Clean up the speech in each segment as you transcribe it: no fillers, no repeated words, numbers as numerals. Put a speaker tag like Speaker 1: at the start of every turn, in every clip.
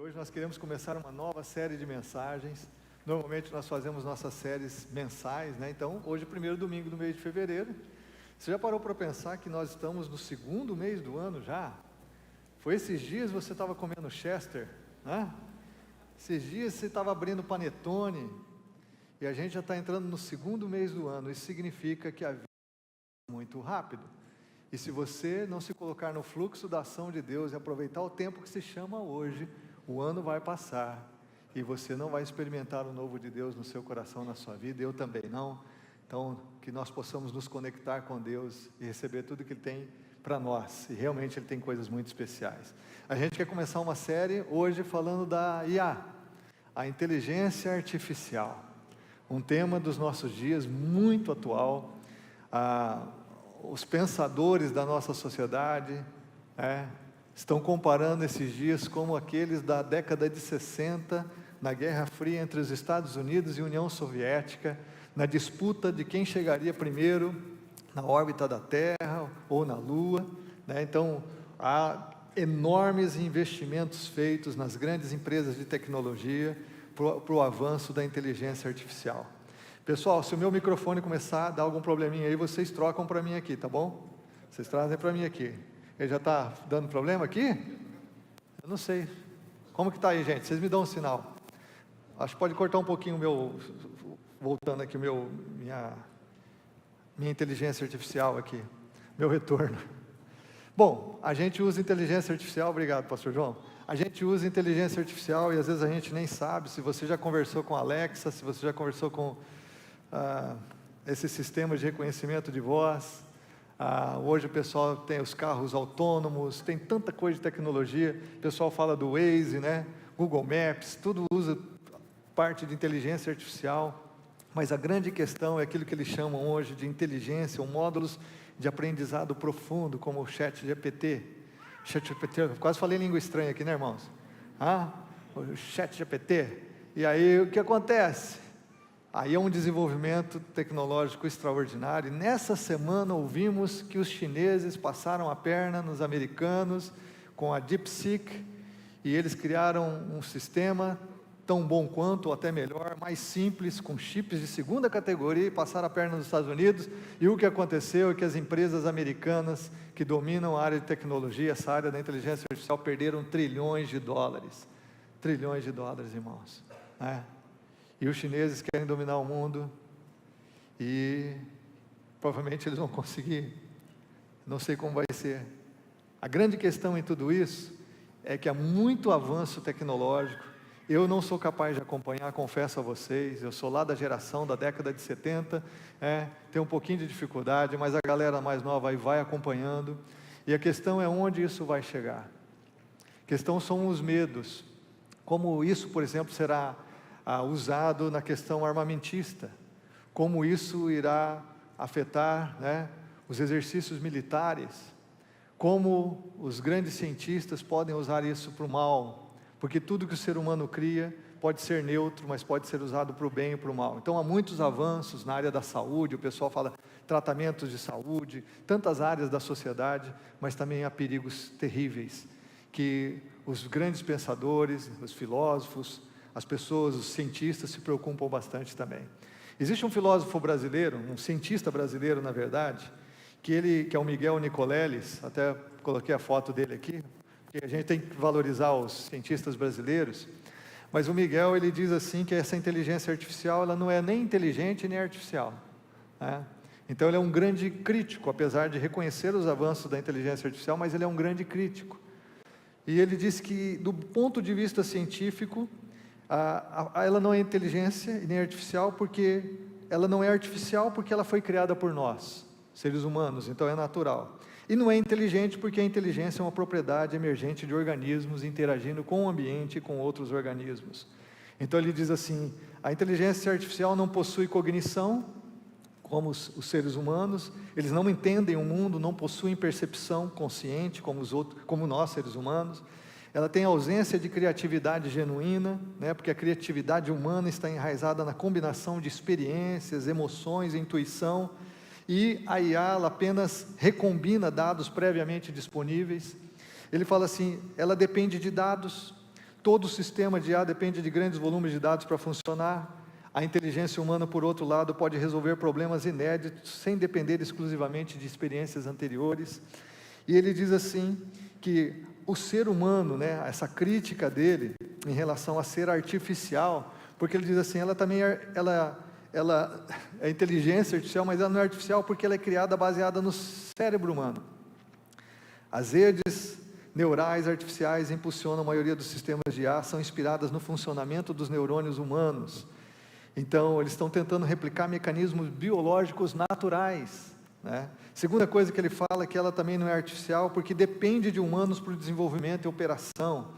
Speaker 1: Hoje nós queremos começar uma nova série de mensagens. Normalmente nós fazemos nossas séries mensais, né? Então, hoje é o primeiro domingo do mês de fevereiro. Você já parou para pensar que nós estamos no segundo mês do ano já? Foi esses dias você estava comendo Chester, né? Esses dias você estava abrindo panetone, e a gente já está entrando no segundo mês do ano. Isso significa que a vida é muito rápido. E se você não se colocar no fluxo da ação de Deus e aproveitar o tempo que se chama hoje, o ano vai passar e você não vai experimentar o novo de Deus no seu coração, na sua vida. Eu também não. Então, que nós possamos nos conectar com Deus e receber tudo que Ele tem para nós. E realmente Ele tem coisas muito especiais. A gente quer começar uma série hoje falando da IA, a inteligência artificial. Um tema dos nossos dias muito atual. Os pensadores da nossa sociedade estão comparando esses dias como aqueles da década de 60, na Guerra Fria entre os Estados Unidos e a União Soviética, na disputa de quem chegaria primeiro na órbita da Terra ou na Lua, né? Então, há enormes investimentos feitos nas grandes empresas de tecnologia para o avanço da inteligência artificial. Pessoal, se o meu microfone começar a dar algum probleminha aí, vocês trocam para mim aqui, tá bom? Vocês trazem para mim aqui. Ele já está dando problema aqui? Eu não sei. Como que está aí, gente? Vocês me dão um sinal. Acho que pode cortar um pouquinho o meu... Voltando aqui, minha inteligência artificial aqui. Meu retorno. Bom, a gente usa inteligência artificial... Obrigado, pastor João. A gente usa inteligência artificial e às vezes a gente nem sabe. Se você já conversou com a Alexa, se você já conversou com... esse sistema de reconhecimento de voz. Hoje o pessoal tem os carros autônomos, tem tanta coisa de tecnologia. O pessoal fala do Waze, né? Google Maps, tudo usa parte de inteligência artificial. Mas a grande questão é aquilo que eles chamam hoje de inteligência, ou módulos de aprendizado profundo, como o ChatGPT. ChatGPT, quase falei língua estranha aqui, né, irmãos? O ChatGPT. E aí o que acontece? Aí é um desenvolvimento tecnológico extraordinário. E nessa semana ouvimos que os chineses passaram a perna nos americanos com a DeepSeek, e eles criaram um sistema tão bom quanto, ou até melhor, mais simples, com chips de segunda categoria, e passaram a perna nos Estados Unidos. E o que aconteceu é que as empresas americanas que dominam a área de tecnologia, essa área da inteligência artificial, perderam trilhões de dólares. Trilhões de dólares, irmãos. E os chineses querem dominar o mundo, e provavelmente eles vão conseguir, não sei como vai ser. A grande questão em tudo isso, é que há muito avanço tecnológico. Eu não sou capaz de acompanhar, confesso a vocês, eu sou lá da geração da década de 70, tenho um pouquinho de dificuldade, mas a galera mais nova aí vai acompanhando, e a questão é onde isso vai chegar. A questão são os medos, como isso, por exemplo, será usado na questão armamentista, como isso irá afetar, os exercícios militares, como os grandes cientistas podem usar isso para o mal, porque tudo que o ser humano cria pode ser neutro, mas pode ser usado para o bem e para o mal. Então há muitos avanços na área da saúde, o pessoal fala tratamentos de saúde, tantas áreas da sociedade, mas também há perigos terríveis, que os grandes pensadores, os filósofos, as pessoas, os cientistas se preocupam bastante também. Existe um filósofo brasileiro, um cientista brasileiro na verdade, que é o Miguel Nicoleles, até coloquei a foto dele aqui, porque a gente tem que valorizar os cientistas brasileiros, mas o Miguel, ele diz assim que essa inteligência artificial, ela não é nem inteligente nem artificial, Então ele é um grande crítico, apesar de reconhecer os avanços da inteligência artificial, mas ele é um grande crítico. E ele diz que, do ponto de vista científico, ela não é inteligência e nem artificial, porque ela não é artificial porque ela foi criada por nós, seres humanos, então é natural. E não é inteligente porque a inteligência é uma propriedade emergente de organismos interagindo com o ambiente e com outros organismos. Então ele diz assim, a inteligência artificial não possui cognição, como os seres humanos, eles não entendem o mundo, não possuem percepção consciente como nós, seres humanos. Ela tem ausência de criatividade genuína, porque a criatividade humana está enraizada na combinação de experiências, emoções, intuição, e a IA ela apenas recombina dados previamente disponíveis. Ele fala assim, ela depende de dados, Todo sistema de IA depende de grandes volumes de dados para funcionar. A inteligência humana, por outro lado, pode resolver problemas inéditos, sem depender exclusivamente de experiências anteriores. E ele diz assim, que o ser humano, né, essa crítica dele, em relação a ser artificial, porque ele diz assim, ela também é inteligência artificial, mas ela não é artificial porque ela é criada baseada no cérebro humano. As redes neurais artificiais impulsionam a maioria dos sistemas de IA, são inspiradas no funcionamento dos neurônios humanos. Então, eles estão tentando replicar mecanismos biológicos naturais, né? Segunda coisa que ele fala é que ela também não é artificial, porque depende de humanos para o desenvolvimento e operação.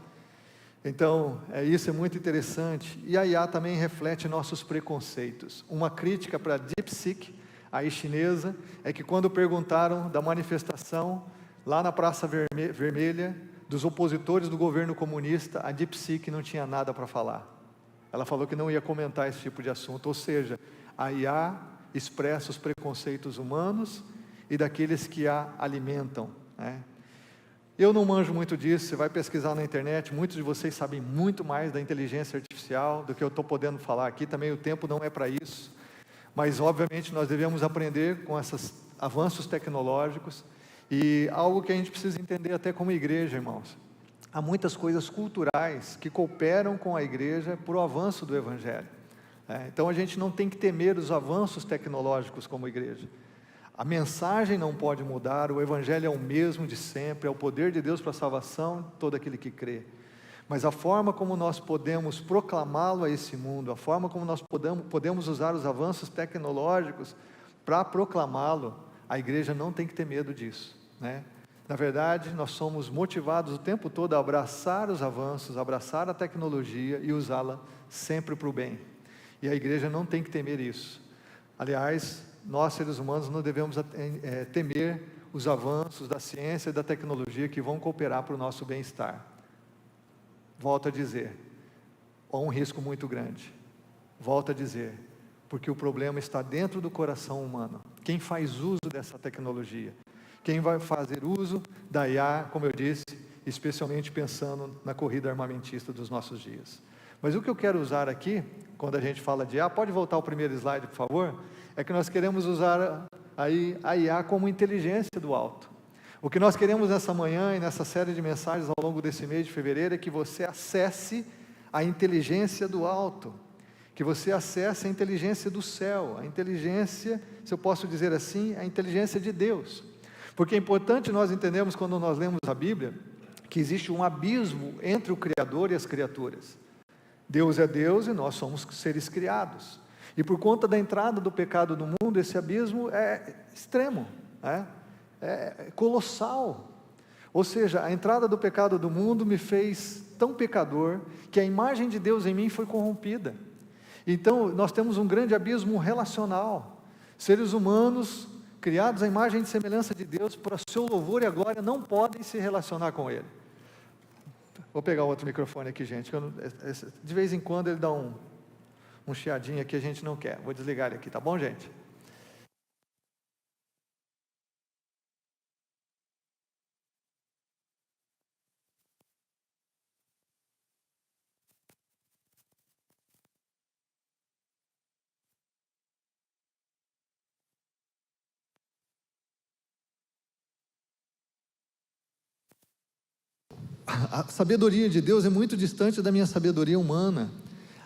Speaker 1: Então, isso é muito interessante. E a IA também reflete nossos preconceitos. Uma crítica para a DeepSeek, a chinesa, é que quando perguntaram da manifestação lá na Praça Vermelha, dos opositores do governo comunista, a DeepSeek não tinha nada para falar. Ela falou que não ia comentar esse tipo de assunto, ou seja, a IA expressa os preconceitos humanos e daqueles que a alimentam, né? Eu não manjo muito disso, você vai pesquisar na internet, muitos de vocês sabem muito mais da inteligência artificial do que eu estou podendo falar aqui, também o tempo não é para isso, mas obviamente nós devemos aprender com esses avanços tecnológicos, e algo que a gente precisa entender até como igreja, irmãos. Há muitas coisas culturais que cooperam com a igreja para o avanço do Evangelho. Então a gente não tem que temer os avanços tecnológicos como igreja. A mensagem não pode mudar, o Evangelho é o mesmo de sempre, é o poder de Deus para a salvação de todo aquele que crê. Mas a forma como nós podemos proclamá-lo a esse mundo, a forma como nós podemos usar os avanços tecnológicos para proclamá-lo, a igreja não tem que ter medo disso, né? Na verdade, nós somos motivados o tempo todo a abraçar os avanços, abraçar a tecnologia e usá-la sempre para o bem. E a igreja não tem que temer isso. Aliás, nós seres humanos não devemos temer os avanços da ciência e da tecnologia que vão cooperar para o nosso bem-estar. Volto a dizer, há um risco muito grande. Volto a dizer, porque o problema está dentro do coração humano. Quem faz uso dessa tecnologia? Quem vai fazer uso da IA, como eu disse, especialmente pensando na corrida armamentista dos nossos dias. Mas o que eu quero usar aqui, quando a gente fala de IA, pode voltar ao primeiro slide, por favor? É que nós queremos usar aí a IA como inteligência do alto. O que nós queremos nessa manhã e nessa série de mensagens ao longo desse mês de fevereiro é que você acesse a inteligência do alto, que você acesse a inteligência do céu, a inteligência, se eu posso dizer assim, a inteligência de Deus. Porque é importante nós entendermos, quando nós lemos a Bíblia, que existe um abismo entre o Criador e as criaturas. Deus é Deus e nós somos seres criados. E por conta da entrada do pecado no mundo, esse abismo é extremo, né? É colossal. Ou seja, a entrada do pecado do mundo me fez tão pecador, que a imagem de Deus em mim foi corrompida. Então, nós temos um grande abismo relacional. Seres humanos criados à imagem e semelhança de Deus, para o seu louvor e a glória, não podem se relacionar com Ele. Vou pegar outro microfone aqui, gente, de vez em quando ele dá um chiadinho aqui, a gente não quer. Vou desligar ele aqui, tá bom, gente? A sabedoria de Deus é muito distante da minha sabedoria humana.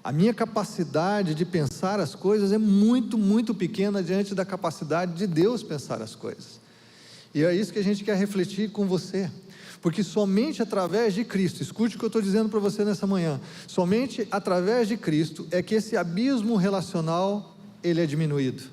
Speaker 1: A minha capacidade de pensar as coisas é muito, muito pequena diante da capacidade de Deus pensar as coisas. E é isso que a gente quer refletir com você. Porque somente através de Cristo, escute o que eu estou dizendo para você nessa manhã, somente através de Cristo é que esse abismo relacional, ele é diminuído.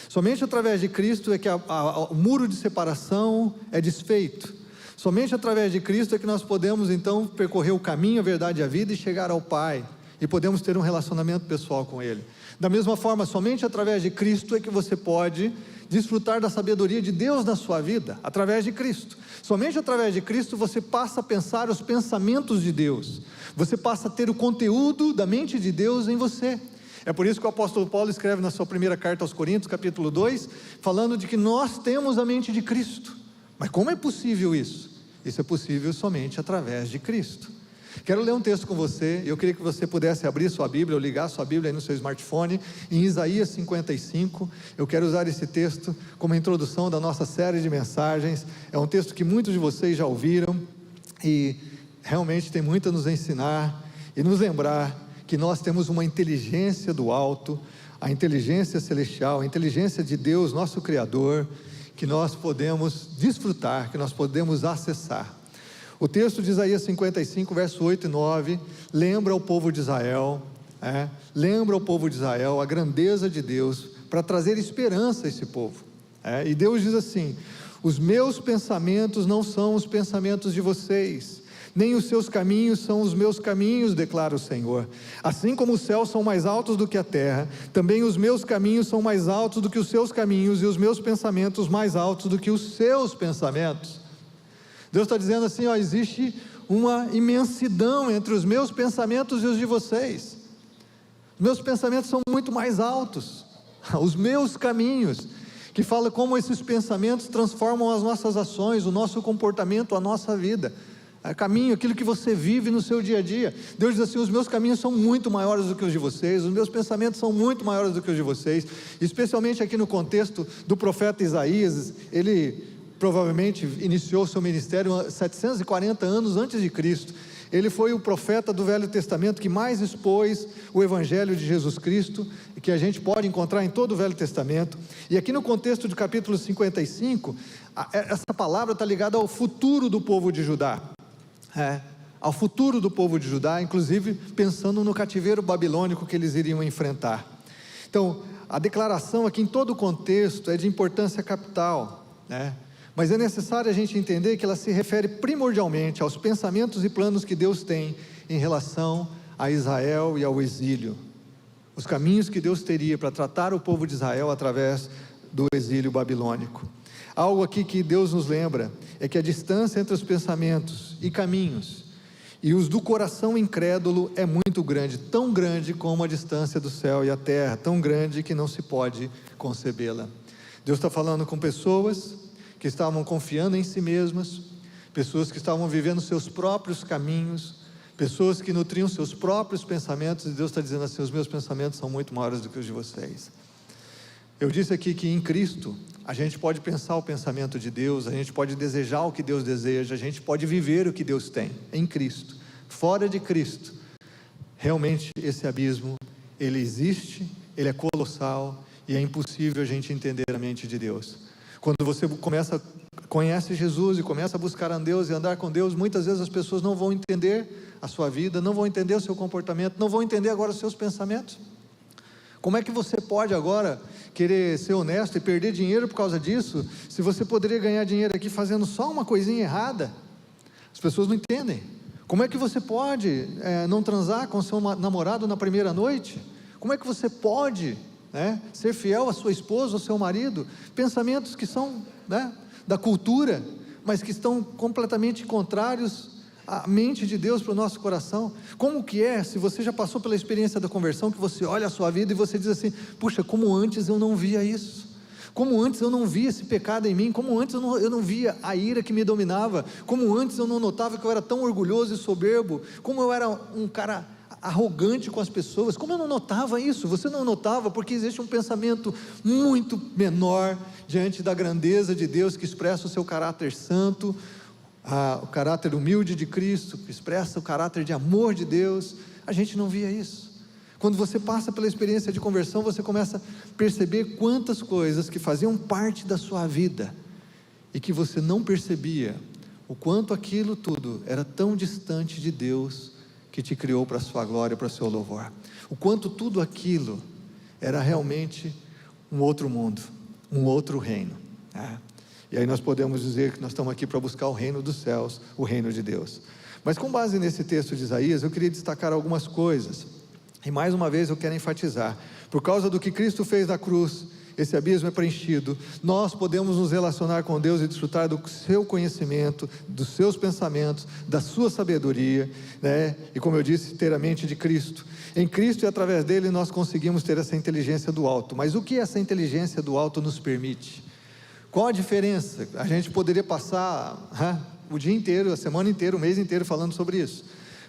Speaker 1: Somente através de Cristo é que o muro de separação é desfeito. Somente através de Cristo é que nós podemos então percorrer o caminho, a verdade e a vida e chegar ao Pai, e podemos ter um relacionamento pessoal com Ele. Da mesma forma, somente através de Cristo é que você pode desfrutar da sabedoria de Deus na sua vida, através de Cristo. Somente através de Cristo você passa a pensar os pensamentos de Deus, você passa a ter o conteúdo da mente de Deus em você. É por isso que o apóstolo Paulo escreve na sua primeira carta aos Coríntios, capítulo 2, falando de que nós temos a mente de Cristo. Mas como é possível isso? Isso é possível somente através de Cristo. Quero ler um texto com você, eu queria que você pudesse abrir sua Bíblia, ou ligar sua Bíblia aí no seu smartphone, em Isaías 55, eu quero usar esse texto como introdução da nossa série de mensagens. É um texto que muitos de vocês já ouviram, e realmente tem muito a nos ensinar, e nos lembrar que nós temos uma inteligência do alto, a inteligência celestial, a inteligência de Deus, nosso Criador, que nós podemos desfrutar, que nós podemos acessar. O texto de Isaías 55, verso 8 e 9, lembra ao povo de Israel, lembra ao povo de Israel a grandeza de Deus, para trazer esperança a esse povo, e Deus diz assim: os meus pensamentos não são os pensamentos de vocês, nem os seus caminhos são os meus caminhos, declara o Senhor. Assim como os céus são mais altos do que a terra, também os meus caminhos são mais altos do que os seus caminhos, e os meus pensamentos mais altos do que os seus pensamentos. Deus está dizendo assim, existe uma imensidão entre os meus pensamentos e os de vocês. Os meus pensamentos são muito mais altos, os meus caminhos, que fala como esses pensamentos transformam as nossas ações, o nosso comportamento, a nossa vida. Caminho, aquilo que você vive no seu dia a dia. Deus diz assim: os meus caminhos são muito maiores do que os de vocês, os meus pensamentos são muito maiores do que os de vocês. Especialmente aqui no contexto do profeta Isaías. Ele provavelmente iniciou seu ministério 740 anos antes de Cristo. Ele foi o profeta do Velho Testamento que mais expôs o Evangelho de Jesus Cristo, que a gente pode encontrar em todo o Velho Testamento. E aqui no contexto do capítulo 55, essa palavra está ligada ao futuro do povo de Judá, ao futuro do povo de Judá, inclusive pensando no cativeiro babilônico que eles iriam enfrentar. Então, a declaração aqui em todo o contexto é de importância capital, mas é necessário a gente entender que ela se refere primordialmente aos pensamentos e planos que Deus tem em relação a Israel e ao exílio, os caminhos que Deus teria para tratar o povo de Israel através do exílio babilônico. Algo aqui que Deus nos lembra é que a distância entre os pensamentos e caminhos e os do coração incrédulo é muito grande, tão grande como a distância do céu e a terra, tão grande que não se pode concebê-la. Deus está falando com pessoas que estavam confiando em si mesmas, pessoas que estavam vivendo seus próprios caminhos, pessoas que nutriam seus próprios pensamentos, e Deus está dizendo assim: os meus pensamentos são muito maiores do que os de vocês. Eu disse aqui que em Cristo a gente pode pensar o pensamento de Deus, a gente pode desejar o que Deus deseja, a gente pode viver o que Deus tem em Cristo. Fora de Cristo, realmente esse abismo, ele existe, ele é colossal, e é impossível a gente entender a mente de Deus. Quando você conhece Jesus e começa a buscar a Deus e andar com Deus, muitas vezes as pessoas não vão entender a sua vida, não vão entender o seu comportamento, não vão entender agora os seus pensamentos. Como é que você pode agora querer ser honesto e perder dinheiro por causa disso, se você poderia ganhar dinheiro aqui fazendo só uma coisinha errada? As pessoas não entendem. Como é que você pode não transar com seu namorado na primeira noite? Como é que você pode ser fiel à sua esposa ou ao seu marido? Pensamentos que são da cultura, mas que estão completamente contrários a mente de Deus para o nosso coração. Como que se você já passou pela experiência da conversão, que você olha a sua vida e você diz assim: puxa, como antes eu não via isso, como antes eu não via esse pecado em mim, como antes eu não via a ira que me dominava, como antes eu não notava que eu era tão orgulhoso e soberbo, como eu era um cara arrogante com as pessoas, como eu não notava isso? Você não notava porque existe um pensamento muito menor diante da grandeza de Deus, que expressa o seu caráter santo, o caráter humilde de Cristo, que expressa o caráter de amor de Deus. A gente não via isso. Quando você passa pela experiência de conversão, você começa a perceber quantas coisas que faziam parte da sua vida e que você não percebia, o quanto aquilo tudo era tão distante de Deus, que te criou para a sua glória, para o seu louvor, o quanto tudo aquilo era realmente um outro mundo, um outro reino. E aí nós podemos dizer que nós estamos aqui para buscar o reino dos céus, o reino de Deus. Mas com base nesse texto de Isaías, eu queria destacar algumas coisas, e mais uma vez eu quero enfatizar: por causa do que Cristo fez na cruz, esse abismo é preenchido, nós podemos nos relacionar com Deus e desfrutar do seu conhecimento, dos seus pensamentos, da sua sabedoria, e como eu disse, ter a mente de Cristo. Em Cristo e através dele nós conseguimos ter essa inteligência do alto. Mas o que essa inteligência do alto nos permite? Qual a diferença? A gente poderia passar o dia inteiro, a semana inteira, o mês inteiro falando sobre isso.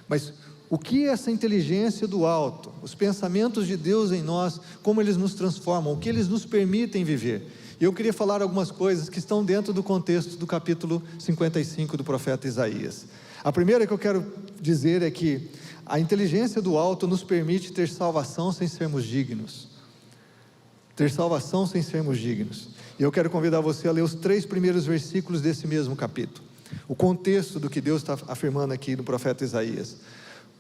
Speaker 1: Mas o que é essa inteligência do alto? Os pensamentos de Deus em nós, como eles nos transformam, o que eles nos permitem viver. E eu queria falar algumas coisas que estão dentro do contexto do capítulo 55 do profeta Isaías. A primeira que eu quero dizer é que a inteligência do alto nos permite ter salvação sem sermos dignos. Ter salvação sem sermos dignos. E eu quero convidar você a ler os 3 primeiros versículos desse mesmo capítulo. O contexto do que Deus está afirmando aqui no profeta Isaías.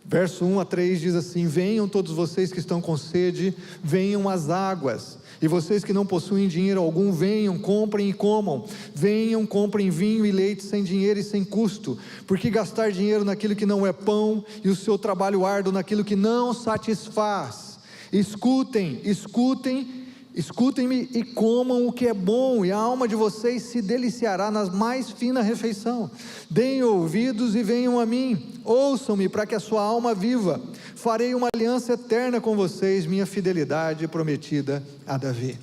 Speaker 1: Verso 1 a 3 diz assim: venham todos vocês que estão com sede, venham às águas. E vocês que não possuem dinheiro algum, venham, comprem e comam. Venham, comprem vinho e leite sem dinheiro e sem custo. Porque gastar dinheiro naquilo que não é pão, e o seu trabalho árduo naquilo que não satisfaz? Escutem-me e comam o que é bom, e a alma de vocês se deliciará na mais fina refeição. Deem ouvidos e venham a mim, ouçam-me para que a sua alma viva. Farei uma aliança eterna com vocês, minha fidelidade prometida a Davi.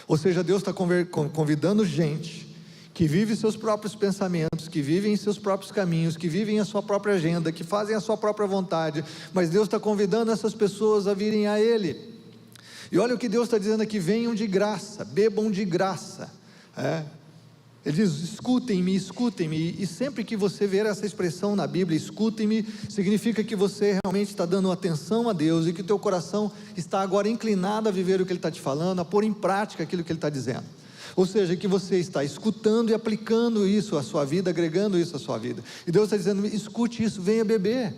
Speaker 1: Ou seja, Deus está convidando gente que vive seus próprios pensamentos, que vivem seus próprios caminhos, que vivem a sua própria agenda, que fazem a sua própria vontade, mas Deus está convidando essas pessoas a virem a Ele. E olha o que Deus está dizendo aqui: venham de graça, bebam de graça. Ele diz: escutem-me, e sempre que você ver essa expressão na Bíblia, escutem-me, significa que você realmente está dando atenção a Deus, e que o teu coração está agora inclinado a viver o que Ele está te falando, a pôr em prática aquilo que Ele está dizendo. Ou seja, que você está escutando e aplicando isso à sua vida, agregando isso à sua vida. E Deus está dizendo: escute isso, venha beber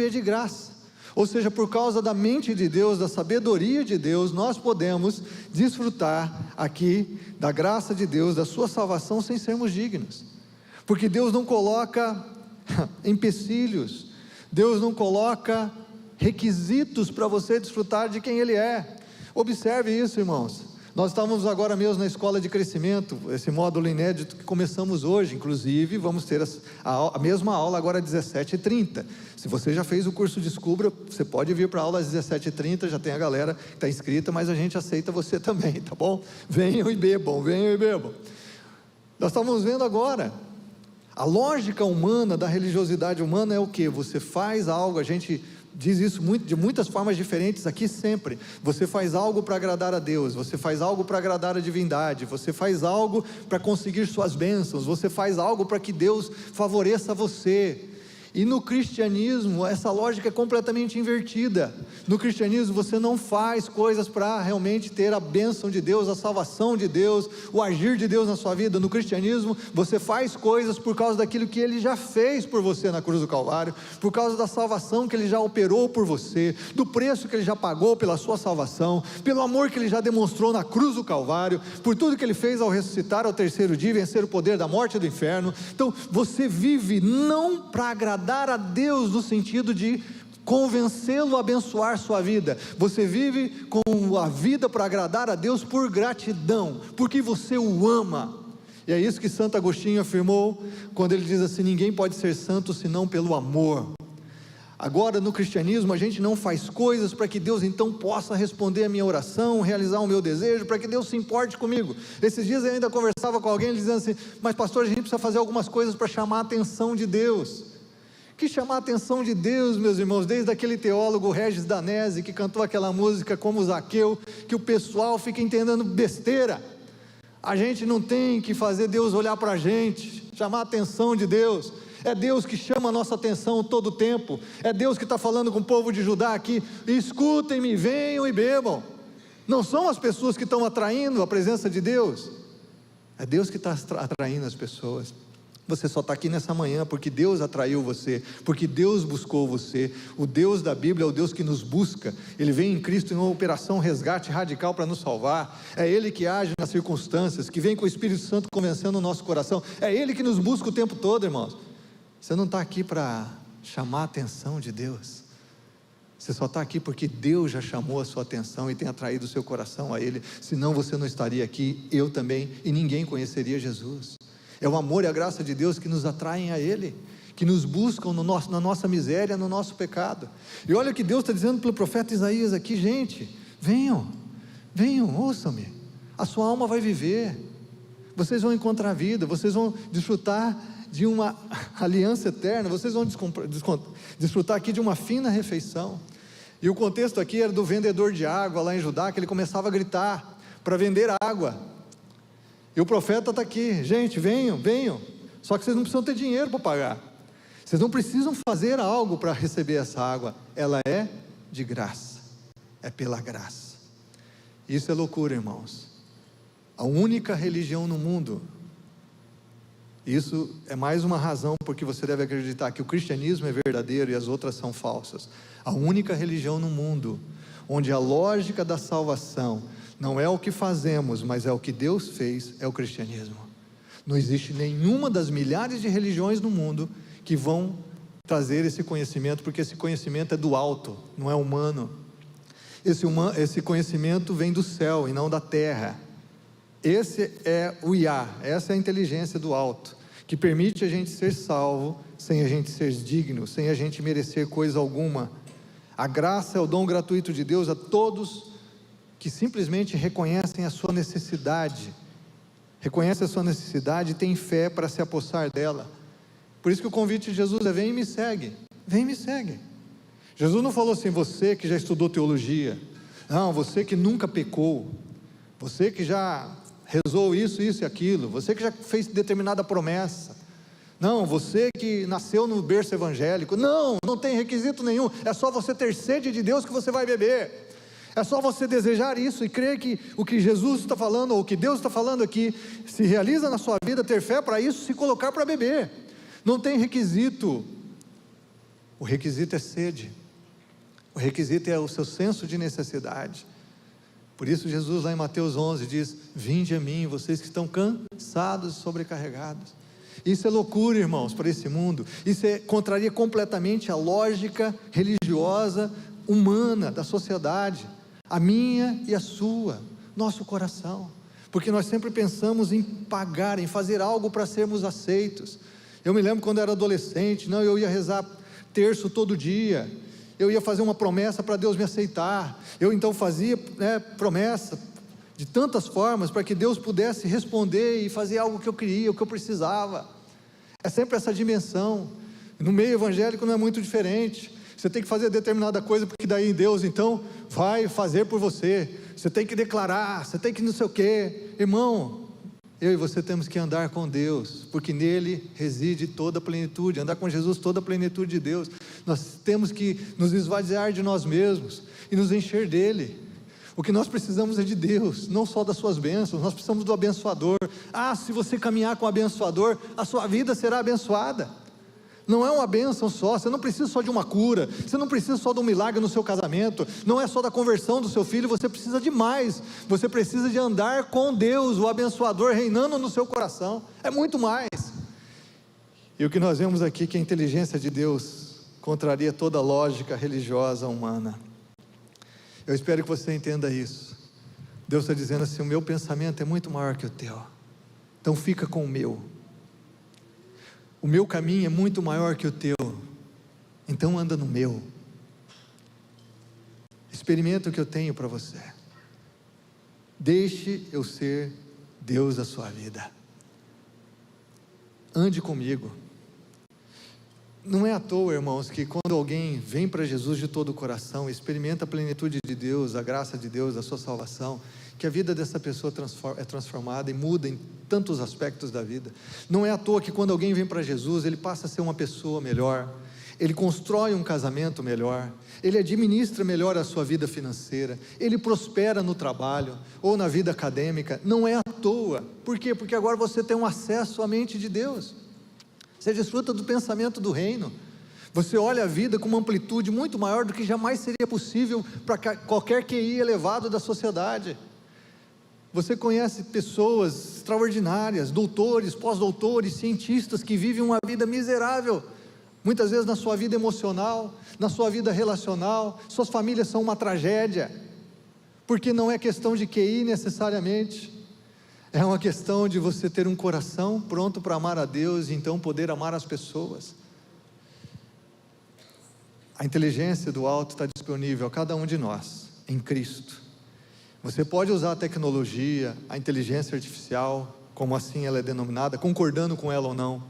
Speaker 1: de graça. Ou seja, por causa da mente de Deus, da sabedoria de Deus, nós podemos desfrutar aqui da graça de Deus, da sua salvação, sem sermos dignos, porque Deus não coloca empecilhos, Deus não coloca requisitos para você desfrutar de quem Ele é. Observe isso, irmãos. Nós estávamos agora mesmo na escola de crescimento, esse módulo inédito que começamos hoje, inclusive vamos ter a mesma aula agora às 17h30, se você já fez o curso Descubra, você pode vir para a aula às 17h30, já tem a galera que está inscrita, mas a gente aceita você também, tá bom? Venham e bebam. Nós estamos vendo agora, a lógica humana, da religiosidade humana é o que? Você faz algo, a gente diz isso de muitas formas diferentes aqui sempre. Você faz algo para agradar a Deus, você faz algo para agradar a divindade, você faz algo para conseguir suas bênçãos, você faz algo para que Deus favoreça você. E no cristianismo, essa lógica é completamente invertida. No cristianismo, você não faz coisas para realmente ter a bênção de Deus, a salvação de Deus, o agir de Deus na sua vida. No cristianismo, você faz coisas por causa daquilo que Ele já fez por você na cruz do Calvário, por causa da salvação que Ele já operou por você, do preço que Ele já pagou pela sua salvação, pelo amor que Ele já demonstrou na cruz do Calvário, por tudo que Ele fez ao ressuscitar ao terceiro dia, vencer o poder da morte e do inferno. Então, você vive não para agradar a Deus no sentido de convencê-lo a abençoar sua vida. Você vive com a vida para agradar a Deus por gratidão, porque você o ama. E é isso que Santo Agostinho afirmou quando ele diz assim: ninguém pode ser santo senão pelo amor. Agora, no cristianismo, a gente não faz coisas para que Deus então possa responder a minha oração, realizar o meu desejo, para que Deus se importe comigo. Esses dias eu ainda conversava com alguém dizendo assim: mas pastor, a gente precisa fazer algumas coisas para chamar a atenção de Deus. Que chamar a atenção de Deus, meus irmãos, desde aquele teólogo Regis Danese, que cantou aquela música como Zaqueu, que o pessoal fica entendendo besteira. A gente não tem que fazer Deus olhar para a gente, chamar a atenção de Deus. É Deus que chama a nossa atenção todo o tempo. É Deus que está falando com o povo de Judá aqui: escutem-me, venham e bebam. Não são as pessoas que estão atraindo a presença de Deus, é Deus que está atraindo as pessoas. Você só está aqui nessa manhã porque Deus atraiu você, porque Deus buscou você. O Deus da Bíblia é o Deus que nos busca. Ele vem em Cristo em uma operação resgate radical para nos salvar. É Ele que age nas circunstâncias, que vem com o Espírito Santo convencendo o nosso coração. É Ele que nos busca o tempo todo, irmãos. Você não está aqui para chamar a atenção de Deus. Você só está aqui porque Deus já chamou a sua atenção e tem atraído o seu coração a Ele. Senão você não estaria aqui, eu também, e ninguém conheceria Jesus. É o amor e a graça de Deus que nos atraem a Ele, que nos buscam na nossa miséria, no nosso pecado. E olha o que Deus está dizendo pelo profeta Isaías aqui: gente, venham, ouçam-me, a sua alma vai viver, vocês vão encontrar vida, vocês vão desfrutar de uma aliança eterna. Vocês vão desfrutar aqui de uma fina refeição. E o contexto aqui era do vendedor de água lá em Judá, que ele começava a gritar para vender água. E o profeta está aqui: gente, venham, venham. Só que vocês não precisam ter dinheiro para pagar. Vocês não precisam fazer algo para receber essa água. Ela é de graça. É pela graça. Isso é loucura, irmãos. A única religião no mundo. Isso é mais uma razão porque você deve acreditar que o cristianismo é verdadeiro e as outras são falsas. A única religião no mundo onde a lógica da salvação não é o que fazemos, mas é o que Deus fez, é o cristianismo. Não existe nenhuma das milhares de religiões no mundo que vão trazer esse conhecimento, porque esse conhecimento é do alto, não é humano. Esse conhecimento vem do céu e não da terra. Esse é o Iá, essa é a inteligência do alto, que permite a gente ser salvo, sem a gente ser digno, sem a gente merecer coisa alguma. A graça é o dom gratuito de Deus a todos que simplesmente reconhecem a sua necessidade, e têm fé para se apossar dela. Por isso que o convite de Jesus é: vem e me segue, vem e me segue. Jesus não falou assim: você que já estudou teologia, não, você que nunca pecou, você que já rezou isso, isso e aquilo, você que já fez determinada promessa, não, você que nasceu no berço evangélico. Não, não tem requisito nenhum, é só você ter sede de Deus que você vai beber. É só você desejar isso e crer que o que Jesus está falando, ou o que Deus está falando aqui, se realiza na sua vida, ter fé para isso, se colocar para beber. Não tem requisito. O requisito é sede. O requisito é o seu senso de necessidade. Por isso Jesus lá em Mateus 11 diz: vinde a mim, vocês que estão cansados e sobrecarregados. Isso é loucura, irmãos, para esse mundo. Isso contraria completamente a lógica religiosa, humana, da sociedade. A minha e a sua, nosso coração. Porque nós sempre pensamos em pagar, em fazer algo para sermos aceitos. Eu me lembro quando eu era adolescente, eu ia rezar terço todo dia. Eu ia fazer uma promessa para Deus me aceitar. Eu então fazia promessa de tantas formas para que Deus pudesse responder e fazer algo que eu queria, o que eu precisava. É sempre essa dimensão. No meio evangélico não é muito diferente. Você tem que fazer determinada coisa, porque daí Deus então vai fazer por você. Você tem que declarar, você tem que não sei o quê. Irmão, eu e você temos que andar com Deus, porque nele reside toda a plenitude. Andar com Jesus, toda a plenitude de Deus. Nós temos que nos esvaziar de nós mesmos e nos encher dele. O que nós precisamos é de Deus, não só das suas bênçãos. Nós precisamos do abençoador. Se você caminhar com o abençoador, a sua vida será abençoada. Não é uma bênção só, você não precisa só de uma cura, você não precisa só de um milagre no seu casamento, não é só da conversão do seu filho, você precisa de mais. Você precisa de andar com Deus, o abençoador reinando no seu coração. É muito mais. E o que nós vemos aqui, que a inteligência de Deus contraria toda a lógica religiosa humana. Eu espero que você entenda isso. Deus está dizendo assim: o meu pensamento é muito maior que o teu, então fica com o meu. O meu caminho é muito maior que o teu, então anda no meu. Experimenta o que eu tenho para você. Deixe eu ser Deus da sua vida. Ande comigo. Não é à toa, irmãos, que quando alguém vem para Jesus de todo o coração, experimenta a plenitude de Deus, a graça de Deus, a sua salvação, que a vida dessa pessoa é transformada e muda em tantos aspectos da vida. Não é à toa que quando alguém vem para Jesus, ele passa a ser uma pessoa melhor, ele constrói um casamento melhor, ele administra melhor a sua vida financeira, ele prospera no trabalho ou na vida acadêmica. Não é à toa. Por quê? Porque agora você tem um acesso à mente de Deus, você desfruta do pensamento do reino, você olha a vida com uma amplitude muito maior do que jamais seria possível para qualquer QI elevado da sociedade. Você conhece pessoas extraordinárias, doutores, pós-doutores, cientistas que vivem uma vida miserável, muitas vezes na sua vida emocional, na sua vida relacional. Suas famílias são uma tragédia, porque não é questão de QI necessariamente, é uma questão de você ter um coração pronto para amar a Deus e então poder amar as pessoas. A inteligência do alto está disponível a cada um de nós, em Cristo. Você pode usar a tecnologia, a inteligência artificial, como assim ela é denominada, concordando com ela ou não,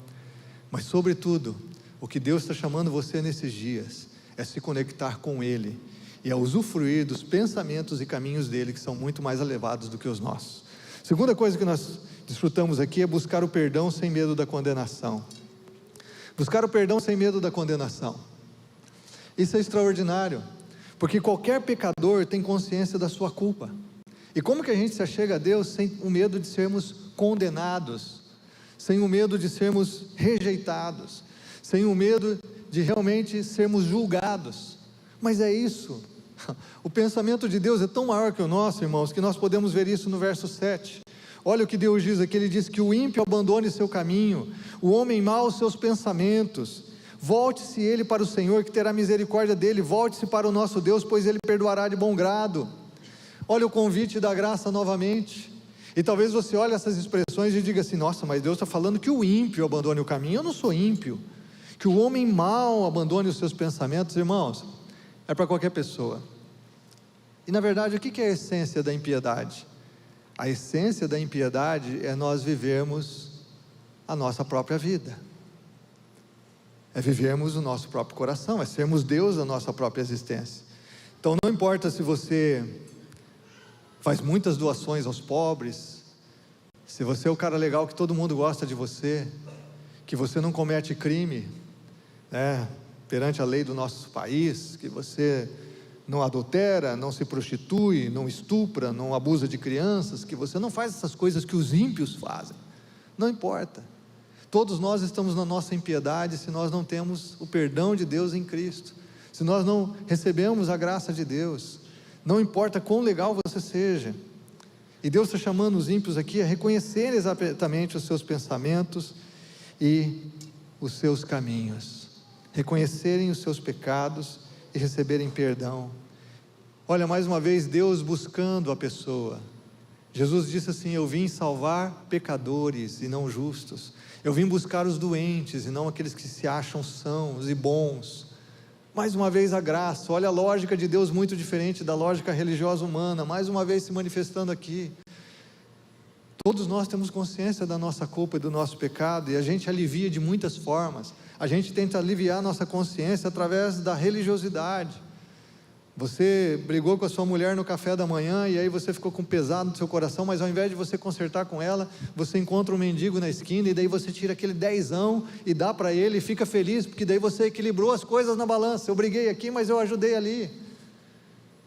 Speaker 1: Mas sobretudo, o que Deus está chamando você nesses dias é se conectar com Ele e a usufruir dos pensamentos e caminhos dele, que são muito mais elevados do que os nossos. Segunda coisa que nós desfrutamos aqui é buscar o perdão sem medo da condenação. Buscar o perdão sem medo da condenação. Isso é extraordinário, porque qualquer pecador tem consciência da sua culpa. E como que a gente se achega a Deus sem o medo de sermos condenados, sem o medo de sermos rejeitados, sem o medo de realmente sermos julgados? Mas é isso, o pensamento de Deus é tão maior que o nosso, irmãos, que nós podemos ver isso no verso 7, olha o que Deus diz aqui, Ele diz que o ímpio abandone seu caminho, o homem mau os seus pensamentos, volte-se ele para o Senhor, que terá misericórdia dele, volte-se para o nosso Deus, pois Ele perdoará de bom grado. Olha o convite da graça novamente, e talvez você olhe essas expressões e diga assim, nossa, mas Deus está falando que o ímpio abandone o caminho, eu não sou ímpio, que o homem mau abandone os seus pensamentos. Irmãos, é para qualquer pessoa. E na verdade, o que é a essência da impiedade? A essência da impiedade é nós vivermos a nossa própria vida, é vivermos o nosso próprio coração, é sermos Deus da nossa própria existência. Então não importa se você faz muitas doações aos pobres, se você é o cara legal que todo mundo gosta de você, que você não comete crime, perante a lei do nosso país, que você não adultera, não se prostitui, não estupra, não abusa de crianças, que você não faz essas coisas que os ímpios fazem, não importa, todos nós estamos na nossa impiedade, se nós não temos o perdão de Deus em Cristo, se nós não recebemos a graça de Deus, não importa quão legal você seja, e Deus está chamando os ímpios aqui a reconhecer exatamente os seus pensamentos e os seus caminhos, reconhecerem os seus pecados e receberem perdão. Olha, mais uma vez, Deus buscando a pessoa. Jesus disse assim, eu vim salvar pecadores e não justos, eu vim buscar os doentes e não aqueles que se acham sãos e bons. Mais uma vez a graça, olha a lógica de Deus muito diferente da lógica religiosa humana, mais uma vez se manifestando aqui. Todos nós temos consciência da nossa culpa e do nosso pecado, e a gente alivia de muitas formas. A gente tenta aliviar a nossa consciência através da religiosidade. Você brigou com a sua mulher no café da manhã, e aí você ficou com pesado no seu coração, mas ao invés de você consertar com ela, você encontra um mendigo na esquina, e daí você tira aquele dezão, e dá para ele, e fica feliz, porque daí você equilibrou as coisas na balança, eu briguei aqui, mas eu ajudei ali.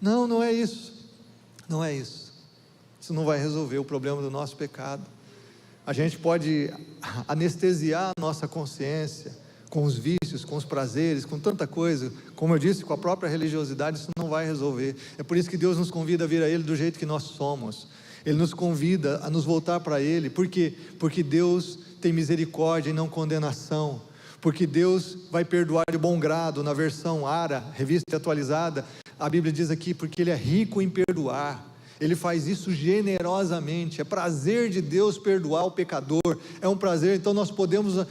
Speaker 1: Não, não é isso, não é isso, isso não vai resolver o problema do nosso pecado. A gente pode anestesiar a nossa consciência, com os vícios, com os prazeres, com tanta coisa, como eu disse, com a própria religiosidade, isso não vai resolver. É por isso que Deus nos convida a vir a Ele do jeito que nós somos. Ele nos convida a nos voltar para Ele. Por quê? Porque Deus tem misericórdia e não condenação, porque Deus vai perdoar de bom grado. Na versão ARA, revista atualizada, a Bíblia diz aqui, porque Ele é rico em perdoar. Ele faz isso generosamente, é prazer de Deus perdoar o pecador, é um prazer. Então nós podemos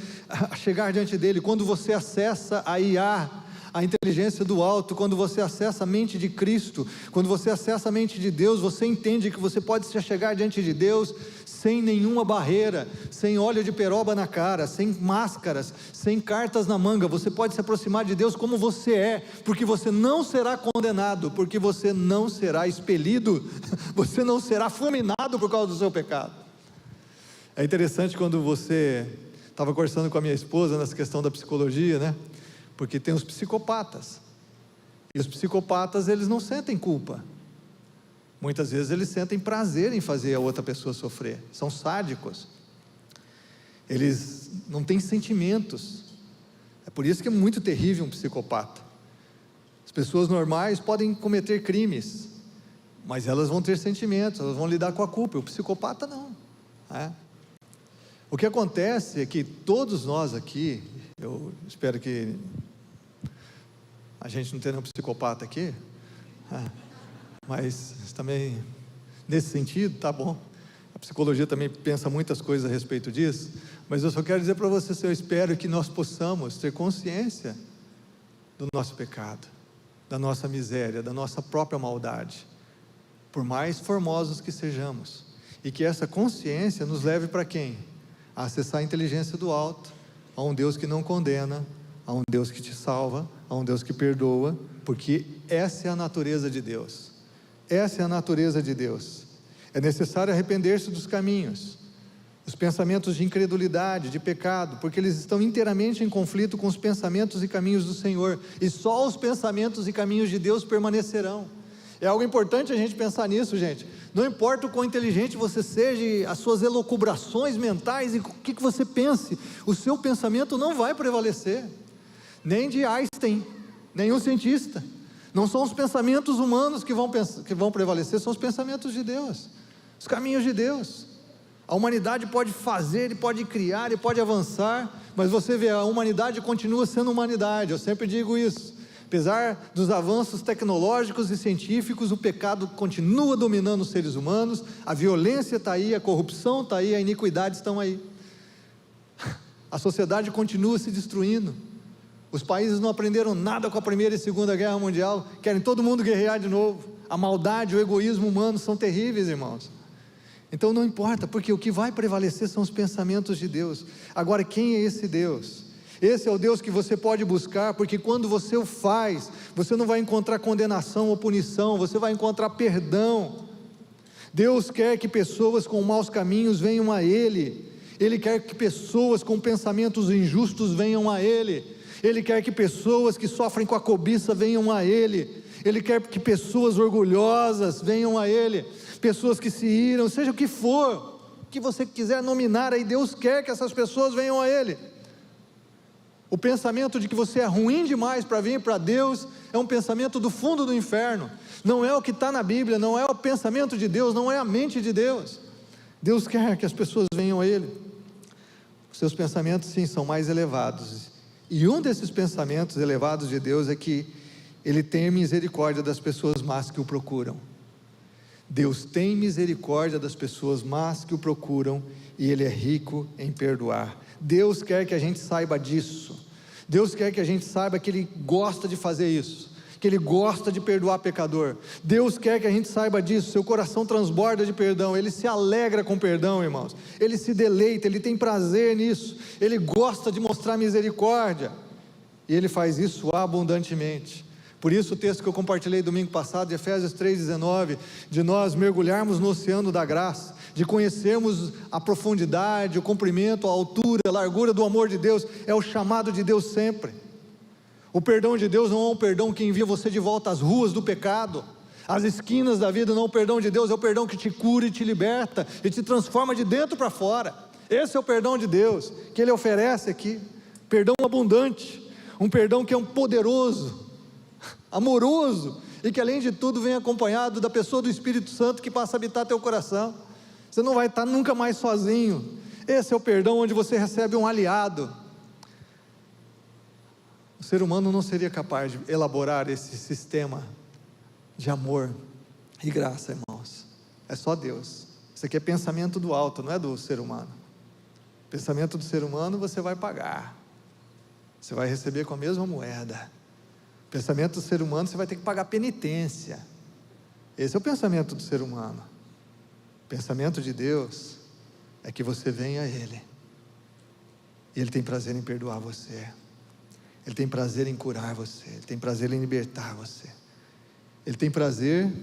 Speaker 1: chegar diante dele. Quando você acessa a IA, a inteligência do alto, quando você acessa a mente de Cristo, quando você acessa a mente de Deus, você entende que você pode se chegar diante de Deus sem nenhuma barreira, sem óleo de peroba na cara, sem máscaras, sem cartas na manga. Você pode se aproximar de Deus como você é, porque você não será condenado, porque você não será expelido, você não será fulminado por causa do seu pecado. É interessante quando você estava conversando com a minha esposa nessa questão da psicologia, né? Porque tem os psicopatas, e os psicopatas eles não sentem culpa, muitas vezes eles sentem prazer em fazer a outra pessoa sofrer, são sádicos, eles não têm sentimentos, é por isso que é muito terrível um psicopata. As pessoas normais podem cometer crimes, mas elas vão ter sentimentos, elas vão lidar com a culpa, o psicopata não, O que acontece é que todos nós aqui, eu espero que a gente não tenha um psicopata aqui, mas também nesse sentido, tá bom, a psicologia também pensa muitas coisas a respeito disso, mas eu só quero dizer para você, eu espero que nós possamos ter consciência do nosso pecado, da nossa miséria, da nossa própria maldade, por mais formosos que sejamos, e que essa consciência nos leve para quem? A acessar a inteligência do alto, há um Deus que não condena, há um Deus que te salva, há um Deus que perdoa, porque essa é a natureza de Deus. Essa é a natureza de Deus. É necessário arrepender-se dos caminhos, os pensamentos de incredulidade, de pecado, porque eles estão inteiramente em conflito com os pensamentos e caminhos do Senhor, e só os pensamentos e caminhos de Deus permanecerão. É algo importante a gente pensar nisso, gente. Não importa o quão inteligente você seja, as suas elucubrações mentais e o que você pense, o seu pensamento não vai prevalecer, nem de Einstein, nenhum cientista. Não são os pensamentos humanos que vão prevalecer, são os pensamentos de Deus, os caminhos de Deus. A humanidade pode fazer, e pode criar, e pode avançar, mas você vê, a humanidade continua sendo humanidade. Eu sempre digo isso. Apesar dos avanços tecnológicos e científicos, o pecado continua dominando os seres humanos, a violência está aí, a corrupção está aí, a iniquidade estão aí. A sociedade continua se destruindo. Os países não aprenderam nada com a Primeira e Segunda Guerra Mundial, querem todo mundo guerrear de novo. A maldade, o egoísmo humano são terríveis, irmãos. Então não importa, porque o que vai prevalecer são os pensamentos de Deus. Agora, quem é esse Deus? Esse é o Deus que você pode buscar, porque quando você o faz, você não vai encontrar condenação ou punição, você vai encontrar perdão. Deus quer que pessoas com maus caminhos venham a Ele. Ele quer que pessoas com pensamentos injustos venham a Ele. Ele quer que pessoas que sofrem com a cobiça venham a Ele. Ele quer que pessoas orgulhosas venham a Ele. Pessoas que se iram, seja o que for, que você quiser nominar aí, Deus quer que essas pessoas venham a Ele. O pensamento de que você é ruim demais para vir para Deus, é um pensamento do fundo do inferno, não é o que está na Bíblia, não é o pensamento de Deus, não é a mente de Deus. Deus quer que as pessoas venham a Ele. Os seus pensamentos sim são mais elevados, e um desses pensamentos elevados de Deus é que Ele tem misericórdia das pessoas más que o procuram. Deus tem misericórdia das pessoas más que o procuram, e Ele é rico em perdoar. Deus quer que a gente saiba disso. Deus quer que a gente saiba que Ele gosta de fazer isso, que Ele gosta de perdoar pecador. Deus quer que a gente saiba disso. Seu coração transborda de perdão, Ele se alegra com perdão, irmãos. Ele se deleita, Ele tem prazer nisso. Ele gosta de mostrar misericórdia, e Ele faz isso abundantemente. Por isso o texto que eu compartilhei domingo passado, de Efésios 3,19, de nós mergulharmos no oceano da graça, de conhecermos a profundidade, o comprimento, a altura, a largura do amor de Deus, é o chamado de Deus sempre. O perdão de Deus não é um perdão que envia você de volta às ruas do pecado, às esquinas da vida. Não, o perdão de Deus é o perdão que te cura e te liberta, e te transforma de dentro para fora. Esse é o perdão de Deus, que Ele oferece aqui, perdão abundante, um perdão que é um poderoso, amoroso, e que além de tudo vem acompanhado da pessoa do Espírito Santo que passa a habitar teu coração. Você não vai estar nunca mais sozinho. Esse é o perdão onde você recebe um aliado. O ser humano não seria capaz de elaborar esse sistema de amor e graça, irmãos. É só Deus. Isso aqui é pensamento do alto, não é do ser humano. Pensamento do ser humano você vai pagar, você vai receber com a mesma moeda. Pensamento do ser humano você vai ter que pagar penitência. Esse é o pensamento do ser humano. O pensamento de Deus é que você venha a Ele, e Ele tem prazer em perdoar você, Ele tem prazer em curar você, Ele tem prazer em libertar você, Ele tem prazer,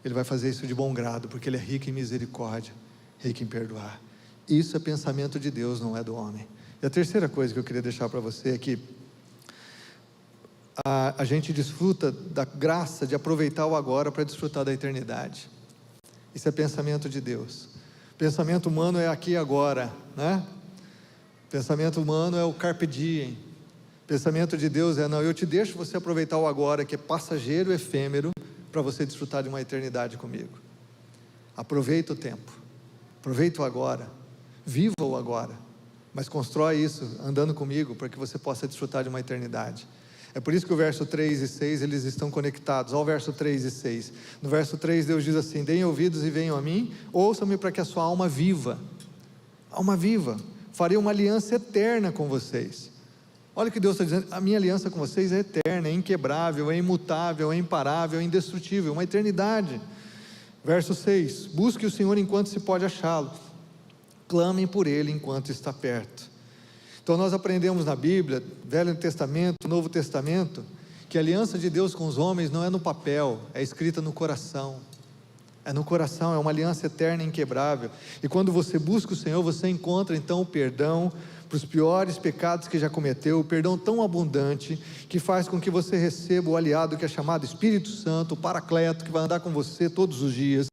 Speaker 1: Ele vai fazer isso de bom grado, porque Ele é rico em misericórdia, rico em perdoar. Isso é pensamento de Deus, não é do homem. E a terceira coisa que eu queria deixar para você é que a gente desfruta da graça de aproveitar o agora para desfrutar da eternidade. Isso é pensamento de Deus. Pensamento humano é aqui e agora, né? Pensamento humano é o carpe diem. Pensamento de Deus é, não, eu te deixo você aproveitar o agora, que é passageiro, efêmero, para você desfrutar de uma eternidade comigo. Aproveita o tempo, aproveita o agora, viva o agora, mas constrói isso andando comigo, para que você possa desfrutar de uma eternidade. É por isso que o verso 3 e 6, eles estão conectados. Olha o verso 3 e 6. No verso 3, Deus diz assim: deem ouvidos e venham a mim, ouçam-me para que a sua alma viva. Alma viva. Farei uma aliança eterna com vocês. Olha o que Deus está dizendo: a minha aliança com vocês é eterna, é inquebrável, é imutável, é imparável, é indestrutível, uma eternidade. Verso 6, busque o Senhor enquanto se pode achá-lo, clamem por Ele enquanto está perto. Então nós aprendemos na Bíblia, Velho Testamento, Novo Testamento, que a aliança de Deus com os homens não é no papel, é escrita no coração. É no coração, é uma aliança eterna e inquebrável. E quando você busca o Senhor, você encontra então o perdão para os piores pecados que já cometeu, o perdão tão abundante, que faz com que você receba o aliado que é chamado Espírito Santo, o Paracleto, que vai andar com você todos os dias,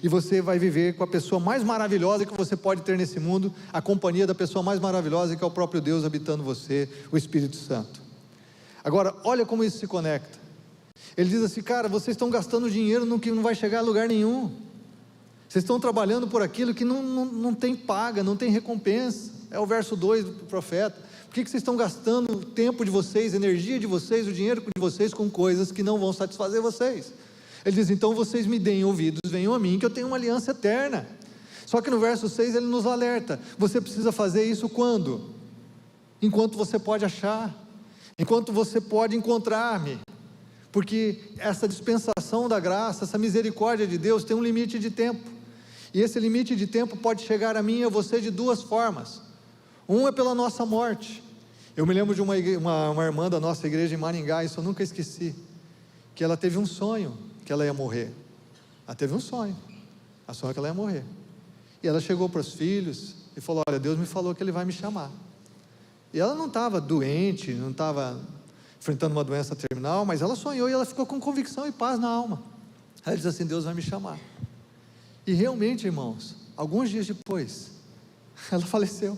Speaker 1: e você vai viver com a pessoa mais maravilhosa que você pode ter nesse mundo, a companhia da pessoa mais maravilhosa, que é o próprio Deus habitando você, o Espírito Santo. Agora, olha como isso se conecta. Ele diz assim: cara, vocês estão gastando dinheiro no que não vai chegar a lugar nenhum, vocês estão trabalhando por aquilo que não tem paga, não tem recompensa. É o verso 2 do profeta. Por que vocês estão gastando o tempo de vocês, a energia de vocês, o dinheiro de vocês com coisas que não vão satisfazer vocês? Ele diz: então vocês me deem ouvidos, venham a mim, que eu tenho uma aliança eterna. Só que no verso 6 ele nos alerta: você precisa fazer isso quando? Enquanto você pode achar, enquanto você pode encontrar-me, porque essa dispensação da graça, essa misericórdia de Deus tem um limite de tempo, e esse limite de tempo pode chegar a mim e a você de duas formas. Um é pela nossa morte. Eu me lembro de uma irmã da nossa igreja em Maringá, isso eu nunca esqueci, que ela teve um sonho, que ela ia morrer. Ela teve um sonho, a sonho que ela ia morrer, e ela chegou para os filhos e falou: olha, Deus me falou que Ele vai me chamar. E ela não estava doente, não estava enfrentando uma doença terminal, mas ela sonhou e ela ficou com convicção e paz na alma. Ela disse assim: Deus vai me chamar. E realmente, irmãos, alguns dias depois, ela faleceu,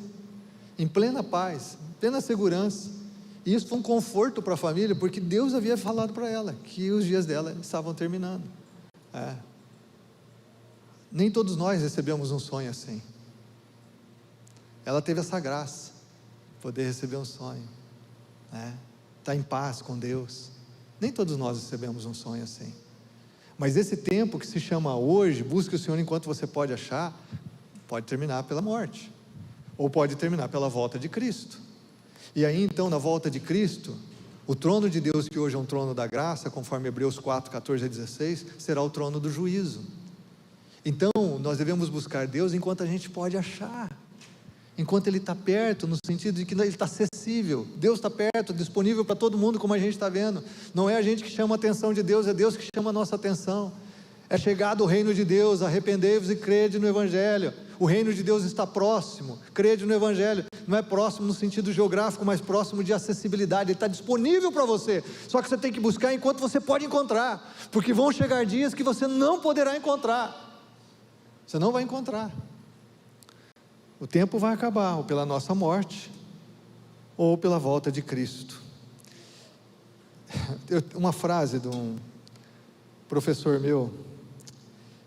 Speaker 1: em plena paz, em plena segurança. E isso foi um conforto para a família, porque Deus havia falado para ela que os dias dela estavam terminando. Nem todos nós recebemos um sonho assim. Ela teve essa graça, poder receber um sonho, estar em paz com Deus. Nem todos nós recebemos um sonho assim. Mas esse tempo que se chama hoje, busque o Senhor enquanto você pode achar, pode terminar pela morte, ou pode terminar pela volta de Cristo. E aí então, na volta de Cristo, o trono de Deus, que hoje é um trono da graça, conforme Hebreus 4, 14 a 16, será o trono do juízo. Então nós devemos buscar Deus enquanto a gente pode achar, enquanto Ele está perto, no sentido de que Ele está acessível. Deus está perto, disponível para todo mundo, como a gente está vendo. Não é a gente que chama a atenção de Deus, é Deus que chama a nossa atenção. É chegado o reino de Deus, arrependei-vos e crede no Evangelho. O reino de Deus está próximo, crede no Evangelho. Não é próximo no sentido geográfico, mas próximo de acessibilidade. Ele está disponível para você, só que você tem que buscar enquanto você pode encontrar, porque vão chegar dias que você não poderá encontrar. Você não vai encontrar. O tempo vai acabar, ou pela nossa morte, ou pela volta de Cristo. Uma frase de um professor meu,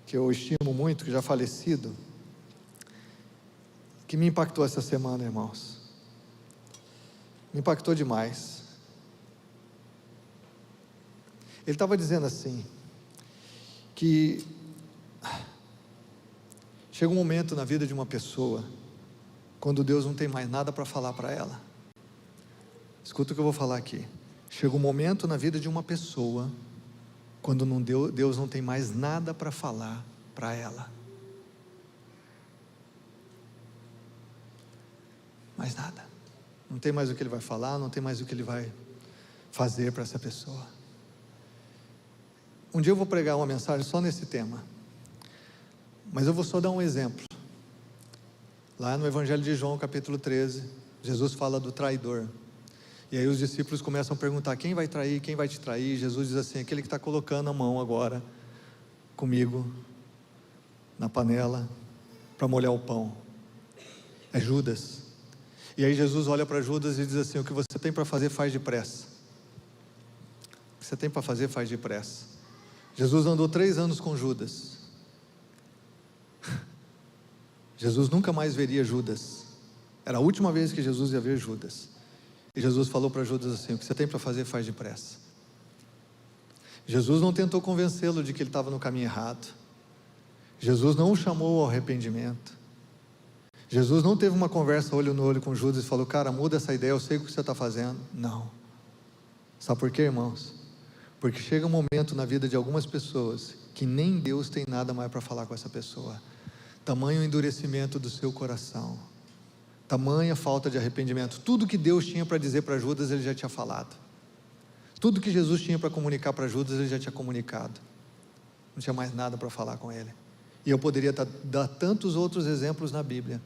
Speaker 1: que eu estimo muito, que já falecido, que me impactou essa semana, irmãos. Me impactou demais. Ele estava dizendo assim, que chega um momento na vida de uma pessoa, quando Deus não tem mais nada para falar para ela. Escuta o que eu vou falar aqui. Chega um momento na vida de uma pessoa, quando Deus não tem mais nada para falar para ela. Mais nada. Não tem mais o que Ele vai falar, não tem mais o que Ele vai fazer para essa pessoa. Um dia eu vou pregar uma mensagem só nesse tema, mas eu vou só dar um exemplo. Lá no Evangelho de João, capítulo 13, Jesus fala do traidor. E aí os discípulos começam a perguntar: quem vai trair, quem vai te trair? Jesus diz assim: aquele que está colocando a mão agora comigo na panela para molhar o pão, é Judas. E aí Jesus olha para Judas e diz assim: o que você tem para fazer, faz depressa. O que você tem para fazer, faz depressa. Jesus andou 3 anos com Judas. Jesus nunca mais veria Judas. Era a última vez que Jesus ia ver Judas. E Jesus falou para Judas assim: o que você tem para fazer, faz depressa. Jesus não tentou convencê-lo de que ele estava no caminho errado. Jesus não o chamou ao arrependimento. Jesus não teve uma conversa olho no olho com Judas e falou: cara, muda essa ideia, eu sei o que você está fazendo. Não. Sabe por quê, irmãos? Porque chega um momento na vida de algumas pessoas que nem Deus tem nada mais para falar com essa pessoa. Tamanho endurecimento do seu coração, Tamanha falta de arrependimento. Tudo que Deus tinha para dizer para Judas, ele já tinha falado. Tudo que Jesus tinha para comunicar para Judas, ele já tinha comunicado. Não tinha mais nada para falar com ele. E eu poderia dar tantos outros exemplos na Bíblia.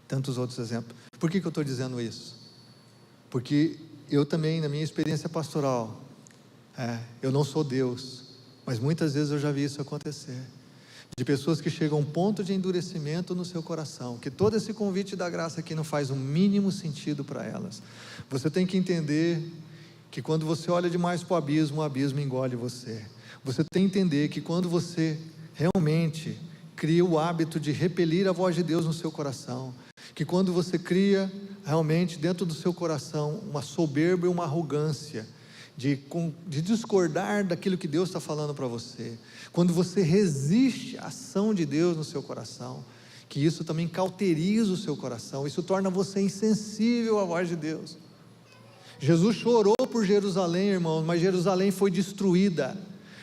Speaker 1: Tantos outros exemplos. Por que eu estou dizendo isso? Porque eu também, na minha experiência pastoral, eu não sou Deus, mas muitas vezes eu já vi isso acontecer. De pessoas que chegam a um ponto de endurecimento no seu coração, que todo esse convite da graça aqui não faz o mínimo sentido para elas. Você tem que entender que quando você olha demais para o abismo engole você. Você tem que entender que quando você realmente cria o hábito de repelir a voz de Deus no seu coração, que quando você cria realmente dentro do seu coração uma soberba e uma arrogância, de discordar daquilo que Deus está falando para você, quando você resiste à ação de Deus no seu coração, que isso também cauteriza o seu coração, isso torna você insensível à voz de Deus. Jesus chorou por Jerusalém, irmãos, mas Jerusalém foi destruída.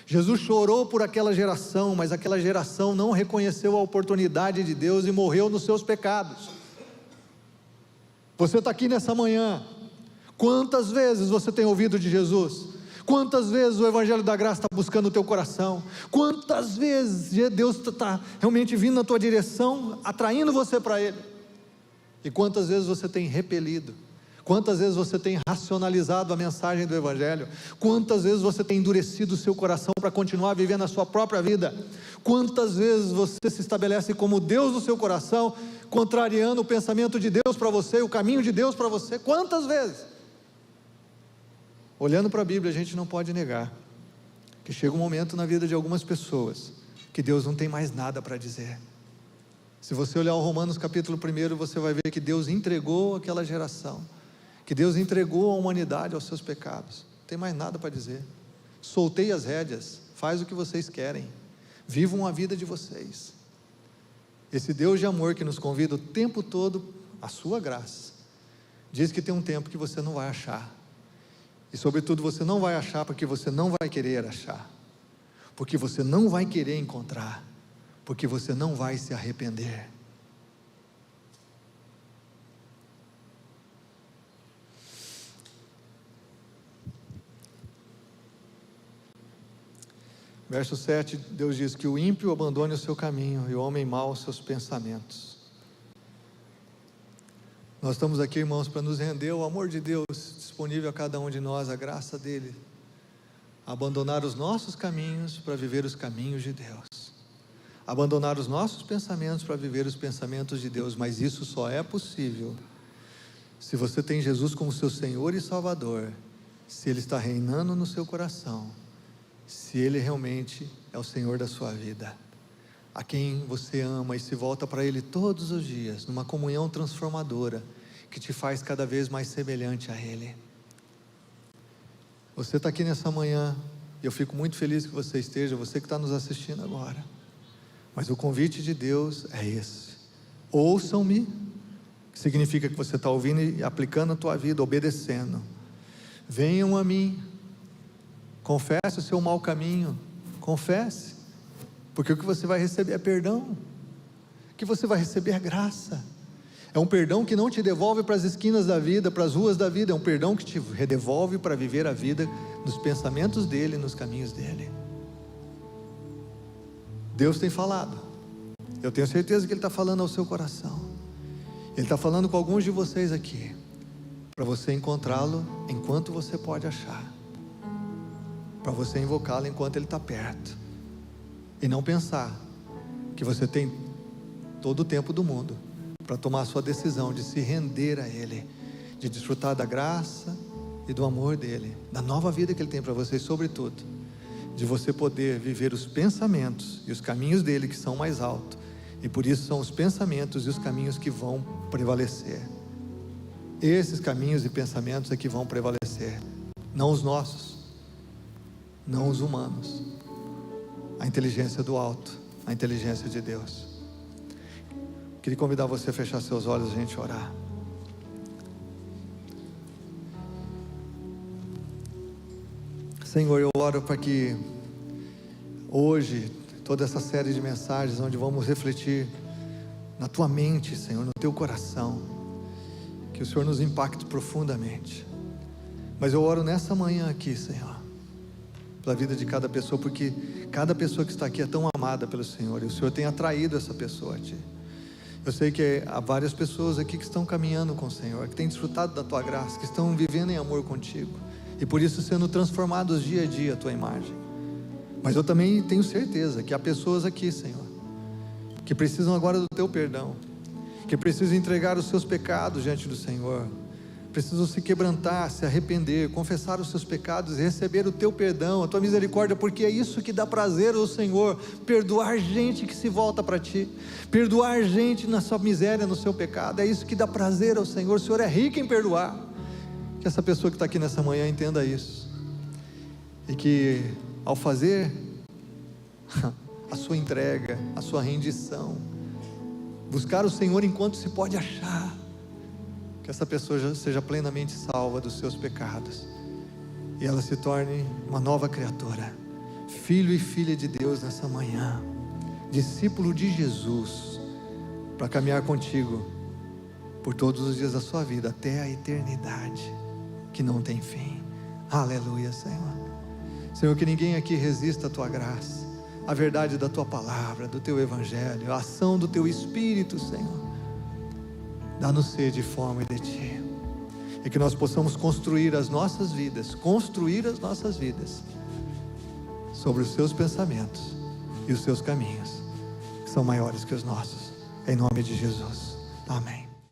Speaker 1: Jesus chorou por aquela geração, mas aquela geração não reconheceu a oportunidade de Deus e morreu nos seus pecados. Você está aqui nessa manhã, quantas vezes você tem ouvido de Jesus? Quantas vezes o Evangelho da Graça está buscando o teu coração? Quantas vezes Deus está realmente vindo na tua direção, atraindo você para Ele? E quantas vezes você tem repelido? Quantas vezes você tem racionalizado a mensagem do Evangelho? Quantas vezes você tem endurecido o seu coração para continuar vivendo a sua própria vida? Quantas vezes você se estabelece como Deus no seu coração, contrariando o pensamento de Deus para você, o caminho de Deus para você? Quantas vezes? Olhando para a Bíblia, a gente não pode negar que chega um momento na vida de algumas pessoas que Deus não tem mais nada para dizer. Se você olhar o Romanos capítulo 1, você vai ver que Deus entregou aquela geração, que Deus entregou a humanidade aos seus pecados. Não tem mais nada para dizer. Soltei as rédeas, faz o que vocês querem, vivam a vida de vocês. Esse Deus de amor que nos convida o tempo todo à sua graça, diz que tem um tempo que você não vai achar, e sobretudo você não vai achar porque você não vai querer achar, porque você não vai querer encontrar, porque você não vai se arrepender. Verso 7, Deus diz que o ímpio abandone o seu caminho e o homem mau os seus pensamentos. Nós estamos aqui, irmãos, para nos render ao amor de Deus disponível a cada um de nós, a graça dele, abandonar os nossos caminhos para viver os caminhos de Deus, abandonar os nossos pensamentos para viver os pensamentos de Deus. Mas isso só é possível se você tem Jesus como seu Senhor e Salvador, se Ele está reinando no seu coração, se Ele realmente é o Senhor da sua vida, a quem você ama e se volta para Ele todos os dias, numa comunhão transformadora, que te faz cada vez mais semelhante a Ele. Você está aqui nessa manhã, e eu fico muito feliz que você esteja, você que está nos assistindo agora, mas o convite de Deus é esse: ouçam-me, que significa que você está ouvindo e aplicando a tua vida, obedecendo. Venham a mim, confesse o seu mau caminho, confesse, porque o que você vai receber é perdão, o que você vai receber é graça. É um perdão que não te devolve para as esquinas da vida, para as ruas da vida, é um perdão que te redevolve para viver a vida nos pensamentos dEle, nos caminhos dEle. Deus tem falado, eu tenho certeza que Ele está falando ao seu coração, Ele está falando com alguns de vocês aqui, para você encontrá-lo enquanto você pode achar, para você invocá-lo enquanto Ele está perto, e não pensar que você tem todo o tempo do mundo para tomar a sua decisão de se render a Ele, de desfrutar da graça e do amor dEle, da nova vida que Ele tem para você, e sobretudo, de você poder viver os pensamentos e os caminhos dEle que são mais altos, e por isso são os pensamentos e os caminhos que vão prevalecer. Esses caminhos e pensamentos é que vão prevalecer, não os nossos, não os humanos, a inteligência do alto, a inteligência de Deus. Queria convidar você a fechar seus olhos e a gente orar. Senhor, eu oro para que hoje, toda essa série de mensagens, onde vamos refletir na Tua mente, Senhor, no Teu coração, Que o Senhor nos impacte profundamente. Mas eu oro nessa manhã aqui, Senhor, pela vida de cada pessoa, porque cada pessoa que está aqui é tão amada pelo Senhor, e o Senhor tem atraído essa pessoa a Ti. Eu sei que há várias pessoas aqui que estão caminhando com o Senhor, que têm desfrutado da Tua graça, que estão vivendo em amor contigo, e por isso sendo transformados dia a dia a Tua imagem. Mas eu também tenho certeza que há pessoas aqui, Senhor, que precisam agora do Teu perdão, que precisam entregar os seus pecados diante do Senhor, precisam se quebrantar, se arrepender, confessar os seus pecados e receber o Teu perdão, a Tua misericórdia, porque é isso que dá prazer ao Senhor, perdoar gente que se volta para Ti, perdoar gente na sua miséria, no seu pecado, é isso que dá prazer ao Senhor. O Senhor é rico em perdoar. Que essa pessoa que está aqui nessa manhã entenda isso, e que ao fazer a sua entrega, a sua rendição, buscar o Senhor enquanto se pode achar, que essa pessoa já seja plenamente salva dos seus pecados, e ela se torne uma nova criatura, filho e filha de Deus nessa manhã, discípulo de Jesus, para caminhar contigo, por todos os dias da sua vida, até a eternidade, que não tem fim. Aleluia, Senhor. Senhor, que ninguém aqui resista à Tua graça, a verdade da Tua palavra, do Teu Evangelho, a ação do Teu Espírito, Senhor. Dá-nos sede e fome de Ti, e que nós possamos construir as nossas vidas sobre os Seus pensamentos e os Seus caminhos, que são maiores que os nossos, em nome de Jesus, amém.